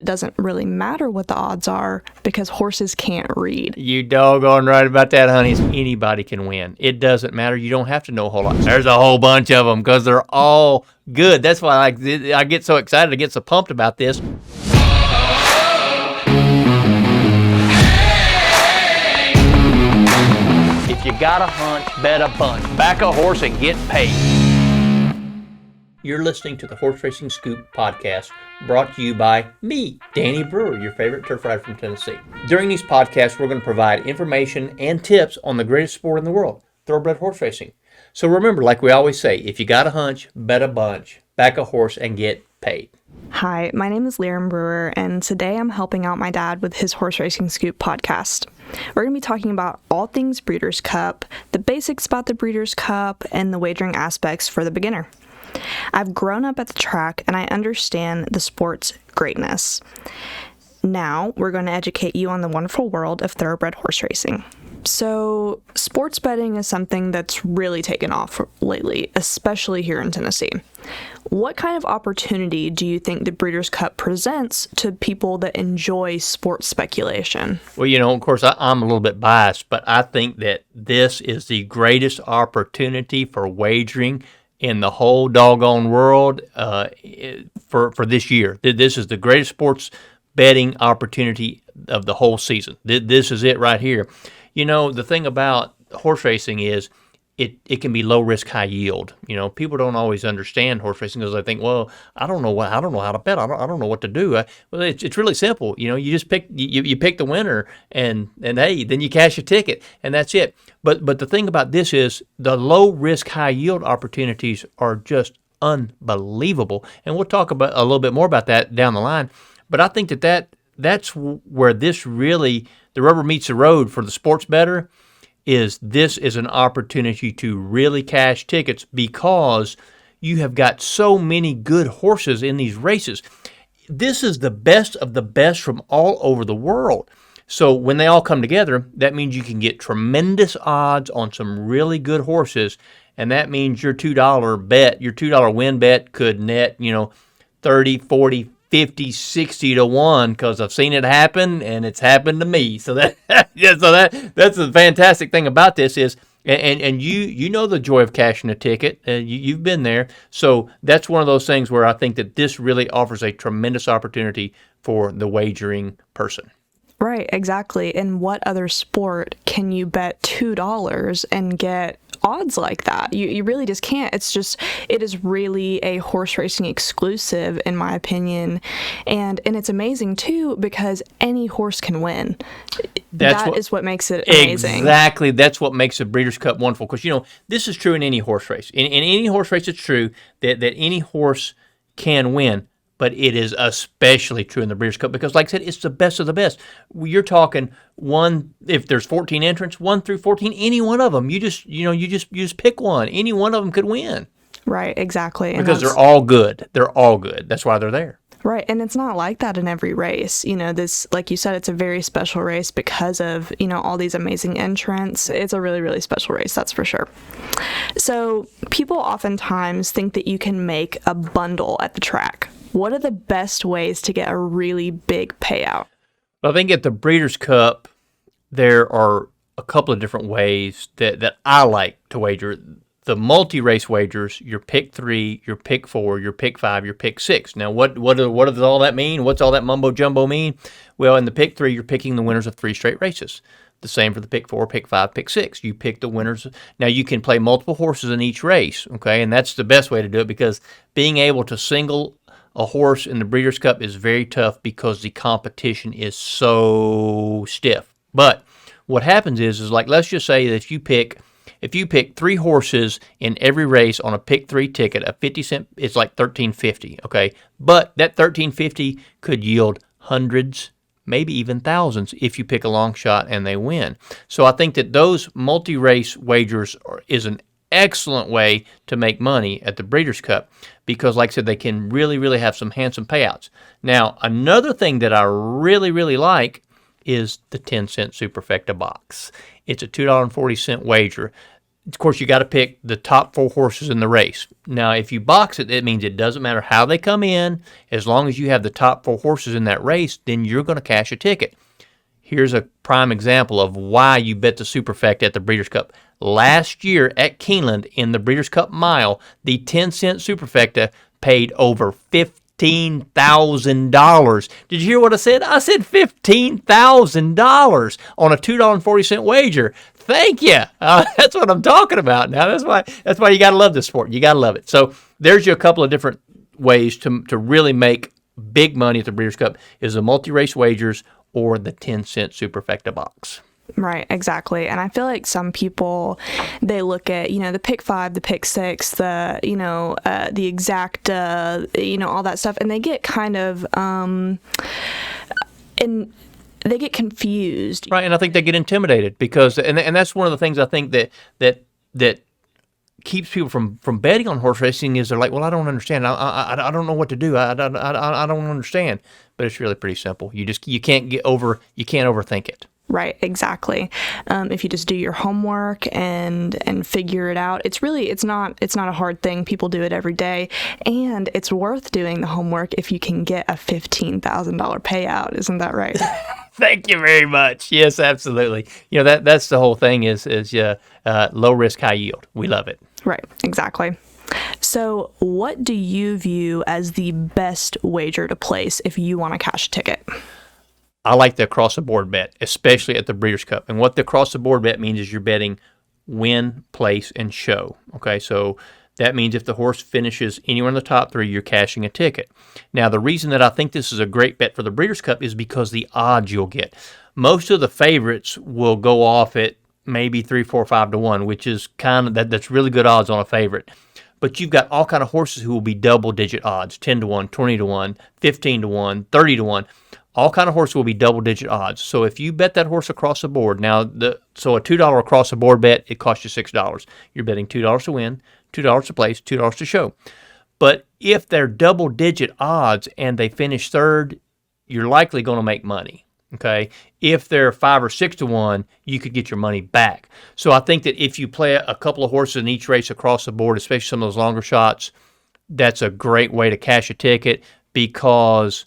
It doesn't really matter what the odds are because horses can't read. You doggone right about that, honey. Anybody can win. It doesn't matter. You don't have to know a whole lot. There's a whole bunch of them because they're all good. That's why I get so excited. I get so pumped about this. If you got a hunch, bet a bunch. Back a horse and get paid. You're listening to the Horse Racing Scoop podcast, brought to you by me, Danny Brewer, your favorite turf rider from Tennessee. During these podcasts, we're going to provide information and tips on the greatest sport in the world, thoroughbred horse racing. So remember, like we always say, if you got a hunch, bet a bunch, back a horse and get paid. Hi, my name is Danny Brewer, and today I'm helping out my dad with his Horse Racing Scoop podcast. We're going to be talking about all things Breeders' Cup, the basics about the Breeders' Cup, and the wagering aspects for the beginner. I've grown up at the track and I understand the sport's greatness. Now, we're going to educate you on the wonderful world of thoroughbred horse racing. So, sports betting is something that's really taken off lately, especially here in Tennessee. What kind of opportunity do you think the Breeders' Cup presents to people that enjoy sports speculation? Well, of course, I'm a little bit biased, but I think that this is the greatest opportunity for wagering in the whole doggone world for this year. This is the greatest sports betting opportunity of the whole season. This is it right here. The thing about horse racing is it can be low risk, high yield. People don't always understand horse racing because they think, well, I don't know how to bet. I don't know what to do. Well, it's really simple. You just pick you pick the winner and hey, then you cash your ticket and that's it. But the thing about this is the low risk, high yield opportunities are just unbelievable. And we'll talk about a little bit more about that down the line. But I think that's where this really the rubber meets the road for the sports bettor. This is an opportunity to really cash tickets because you have got so many good horses in these races. This is the best of the best from all over the world. So when they all come together, that means you can get tremendous odds on some really good horses, and that means your $2 bet, your $2 win bet could net, 30, 40, 50, 60 to 1 because I've seen it happen and it's happened to me. So that's the fantastic thing about this is, and you know the joy of cashing a ticket. You've been there. So that's one of those things where I think that this really offers a tremendous opportunity for the wagering person. Right, exactly. In what other sport can you bet $2 and get odds like that? You really just can't. It is really a horse racing exclusive, in my opinion. And it's amazing, too, because any horse can win. That is what makes it amazing. Exactly. That's what makes the Breeders' Cup wonderful. Because, this is true in any horse race. In any horse race, it's true that any horse can win. But it is especially true in the Breeders' Cup because, like I said, it's the best of the best. You're talking if there's 14 entrants, 1 through 14, any one of them. You just pick one. Any one of them could win. Right, exactly. Because they're all good. They're all good. That's why they're there. Right, and it's not like that in every race. This, like you said, it's a very special race because of, all these amazing entrants. It's a really, really special race, that's for sure. So people oftentimes think that you can make a bundle at the track. What are the best ways to get a really big payout? Well, I think at the Breeders' Cup, there are a couple of different ways that I like to wager. The multi-race wagers, your pick 3, your pick 4, your pick 5, your pick 6. Now, what does all that mean? What's all that mumbo-jumbo mean? Well, in the pick 3, you're picking the winners of 3 straight races. The same for the pick 4, pick 5, pick 6. You pick the winners. Now, you can play multiple horses in each race, okay? And that's the best way to do it because being able to single a horse in the Breeders' Cup is very tough because the competition is so stiff. But what happens is like let's just say that if you pick 3 horses in every race on a pick 3 ticket, a 50 cent, it's like $13.50, okay? But that $13.50 could yield hundreds, maybe even thousands if you pick a long shot and they win. So I think that those multi-race wagers is an excellent way to make money at the Breeders' Cup because, like I said, they can really, really have some handsome payouts. Now, another thing that I really, really like is the 10-cent Superfecta box. It's a $2.40 wager. of course, you got to pick the top 4 horses in the race. Now, if you box it, it means it doesn't matter how they come in. As long as you have the top 4 horses in that race, then you're going to cash a ticket. Here's a prime example of why you bet the Superfecta at the Breeders' Cup. Last year at Keeneland in the Breeders' Cup Mile, the 10-cent Superfecta paid over $15,000. Did you hear what I said? I said $15,000 on a $2.40 wager. Thank you. That's what I'm talking about. Now that's why you got to love this sport. You got to love it. So there's you a couple of different ways to really make big money at the Breeders' Cup is the multi-race wagers or the 10-cent Superfecta box. Right, exactly. And I feel like some people, they look at, the pick 5, the pick 6, the, the exact, all that stuff, and they get kind of, and they get confused. Right, and I think they get intimidated because, and that's one of the things I think that keeps people from betting on horse racing is they're like, well, I don't understand. I don't know what to do. I don't understand. But it's really pretty simple. You can't overthink it. Right, exactly. If you just do your homework and figure it out, it's not a hard thing. People do it every day, and it's worth doing the homework if you can get a $15,000 payout. Isn't that right? Thank you very much. Yes, absolutely. That's the whole thing is low risk, high yield. We love it. Right, exactly. So what do you view as the best wager to place if you want to cash a ticket? I like the across-the-board bet, especially at the Breeders' Cup. And what the across-the-board bet means is you're betting win, place, and show. Okay, so that means if the horse finishes anywhere in the top 3, you're cashing a ticket. Now, the reason that I think this is a great bet for the Breeders' Cup is because the odds you'll get. Most of the favorites will go off at maybe 3, 4, 5 to 1, which is that's really good odds on a favorite. But you've got all kind of horses who will be double-digit odds, 10 to 1, 20 to 1, 15 to 1, 30 to 1. All kind of horses will be double-digit odds. So if you bet that horse across the board, so a $2 across-the-board bet, it costs you $6. You're betting $2 to win, $2 to place, $2 to show. But if they're double-digit odds and they finish third, you're likely going to make money. Okay, if they're 5 or 6 to 1, you could get your money back. So I think that if you play a couple of horses in each race across the board, especially some of those longer shots, that's a great way to cash a ticket because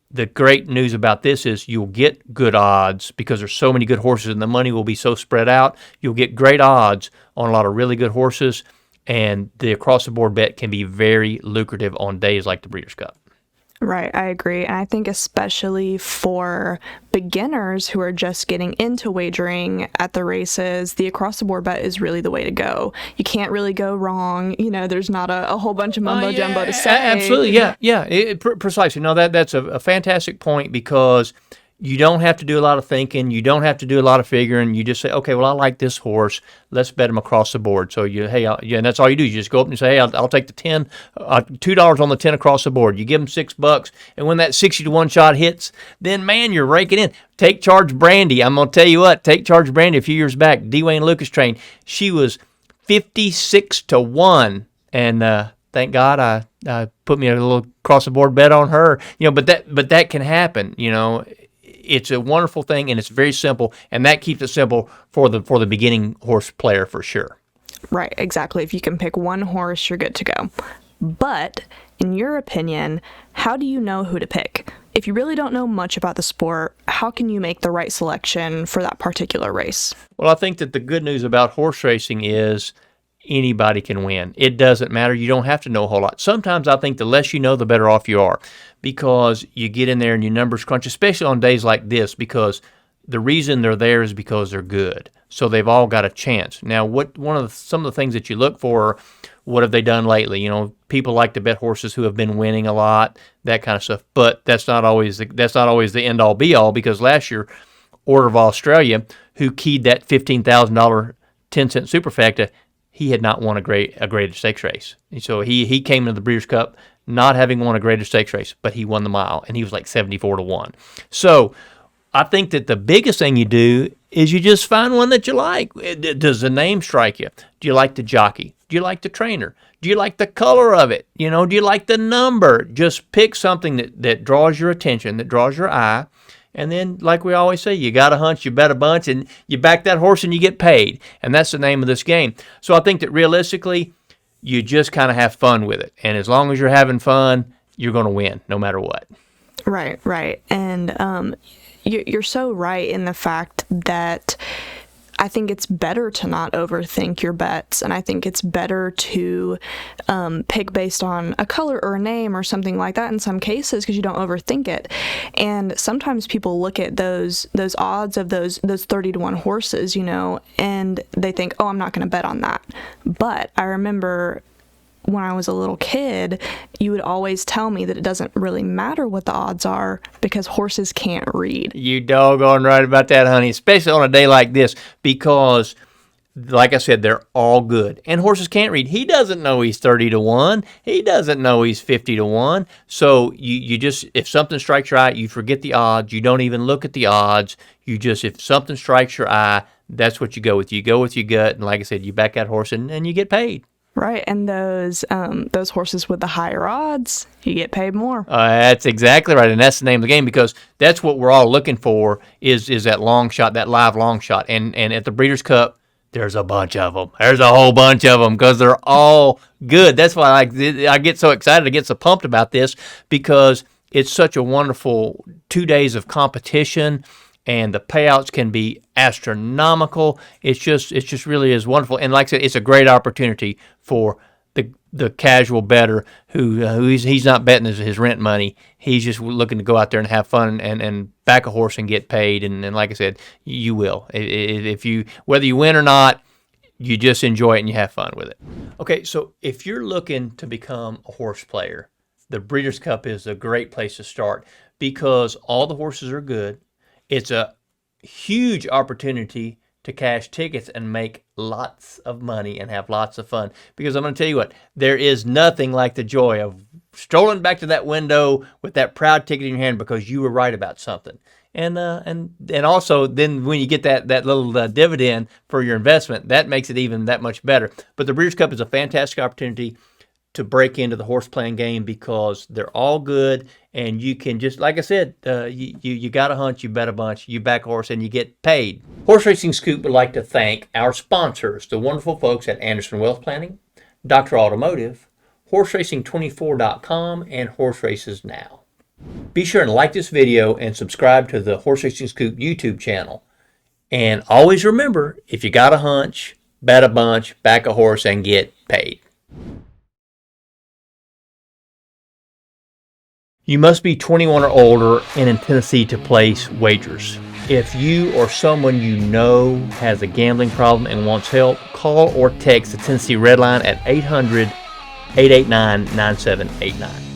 the great news about this is you'll get good odds because there's so many good horses and the money will be so spread out. You'll get great odds on a lot of really good horses, and the across-the-board bet can be very lucrative on days like the Breeders' Cup. Right, I agree. And I think especially for beginners who are just getting into wagering at the races, the across-the-board bet is really the way to go. You can't really go wrong. There's not a whole bunch of mumbo-jumbo to say. Absolutely, yeah. Precisely. No, that's a fantastic point because you don't have to do a lot of thinking. You don't have to do a lot of figuring. You just say, okay, well, I like this horse. Let's bet him across the board. So and that's all you do. You just go up and say, hey, I'll take the 10, $2 on the 10 across the board. You give him $6, and when that 60 to 1 shot hits, then man, you're raking in. Take Charge Brandy. I'm gonna tell you what. Take Charge Brandy. A few years back, Dwayne Lucas trained. She was 56 to 1, and thank God I put me a little across the board bet on her. But that can happen. It's a wonderful thing, and it's very simple, and that keeps it simple for the beginning horse player for sure. Right, exactly. If you can pick one horse, you're good to go. But in your opinion, how do you know who to pick? If you really don't know much about the sport, how can you make the right selection for that particular race? Well, I think that the good news about horse racing is anybody can win. It doesn't matter. You don't have to know a whole lot. Sometimes I think the less you know, the better off you are because you get in there and your numbers crunch, especially on days like this because the reason they're there is because they're good. So they've all got a chance. Now, some of the things that you look for are what have they done lately? People like to bet horses who have been winning a lot, that kind of stuff. But that's not always the end all be all because last year, Order of Australia, who keyed that $15,000 10-cent Superfecta, he had not won a graded stakes race. And so he came into the Breeders' Cup not having won a graded stakes race, but he won the mile, and he was like 74 to 1. So I think that the biggest thing you do is you just find one that you like. Does the name strike you? Do you like the jockey? Do you like the trainer? Do you like the color of it? Do you like the number? Just pick something that draws your attention, that draws your eye, And then, like we always say, you got a hunch, you bet a bunch, and you back that horse and you get paid. And that's the name of this game. So I think that realistically, you just kind of have fun with it. And as long as you're having fun, you're going to win no matter what. Right, right. And you're so right in the fact that I think it's better to not overthink your bets, and I think it's better to pick based on a color or a name or something like that in some cases, because you don't overthink it. And sometimes people look at those odds of those 30-to-1 horses, and they think, oh, I'm not going to bet on that. But I remember when I was a little kid, you would always tell me that it doesn't really matter what the odds are because horses can't read. You doggone right about that, honey, especially on a day like this, because like I said, they're all good. And horses can't read. He doesn't know he's 30-to-1. He doesn't know he's 50-to-1. So you just, if something strikes your eye, you forget the odds. You don't even look at the odds. You just, if something strikes your eye, that's what you go with. You go with your gut. And like I said, you back that horse and you get paid. Right, and those horses with the higher odds, you get paid more. That's exactly right, and that's the name of the game, because that's what we're all looking for is that long shot, that live long shot. And at the Breeders' Cup, there's a bunch of them. There's a whole bunch of them because they're all good. That's why I get so excited, I get so pumped about this, because it's such a wonderful 2 days of competition. And the payouts can be astronomical. It's just really is wonderful. And like I said, it's a great opportunity for the casual bettor who he's not betting his rent money. He's just looking to go out there and have fun and back a horse and get paid. And like I said, you will. If you, whether you win or not, you just enjoy it and you have fun with it. Okay, so if you're looking to become a horse player, the Breeders' Cup is a great place to start because all the horses are good. It's a huge opportunity to cash tickets and make lots of money and have lots of fun. Because I'm going to tell you what, there is nothing like the joy of strolling back to that window with that proud ticket in your hand because you were right about something. And also then when you get that little dividend for your investment, that makes it even that much better. But the Breeders' Cup is a fantastic opportunity to break into the horse playing game because they're all good, and you can just, like I said, you got a hunch, you bet a bunch, you back a horse, and you get paid. Horse Racing Scoop would like to thank our sponsors, the wonderful folks at Anderson Wealth Planning, Dr. Automotive, HorseRacing24.com, and Horse Races Now. Be sure and like this video and subscribe to the Horse Racing Scoop YouTube channel. And always remember, if you got a hunch, bet a bunch, back a horse, and get paid. You must be 21 or older and in Tennessee to place wagers. If you or someone you know has a gambling problem and wants help, call or text the Tennessee Red Line at 800-889-9789.